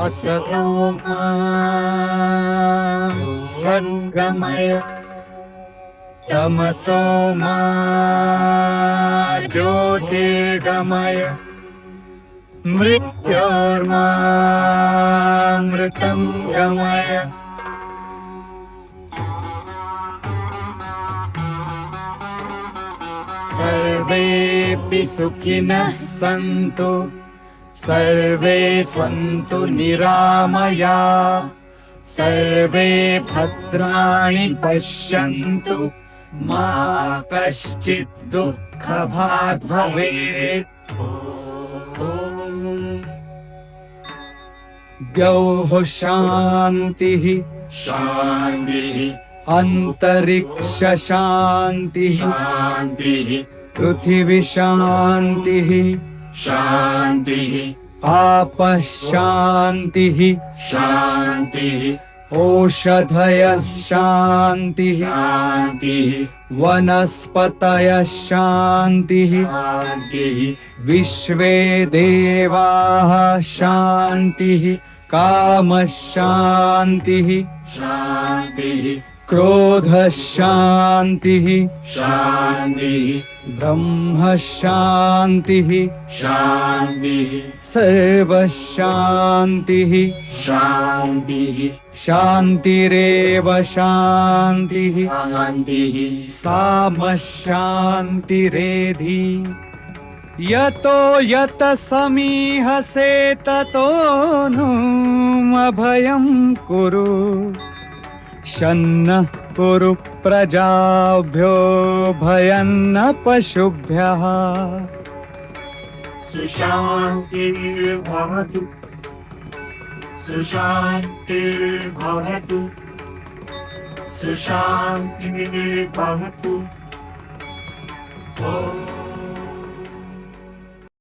असतो मा सद्गमय तमसो मा ज्योतिर्गमय मृत्योर्मामृतं गमय। सर्वेऽपि सुखिनः सन्तु सर्वे सन्तु निरामया सर्वे भद्राणि पश्यन्तु मा कश्चित् दुःखभाग् भवेत्। द्यौः शान्तिः शान्तिः अंतरिक्ष शान्तिः शान्तिः पृथिवी शान्तिः शान्तिः आपः शान्तिः शान्तिः ओषधयः शान्तिः शान्तिः वनस्पतयः शान्तिः शान्तिः विश्वे देवाः शान्तिः कामः शान्तिः शान्तिः क्रोधः शान्तिः शान्तिः ब्रह्म शान्तिः शान्तिः सर्वः शान्तिः शान्तिः शान्तिरेव शान्तिः शान्तिः सामः शान्तिरेधि। यतो यत समीहसे ततो नु अभयं कुरु शन्नः कुरु प्रजाभ्यो भयन्न पशुभ्यः। सुशान्तिर्भवतु सुशान्तिर्भवतु सुशान्तिर्भवतु।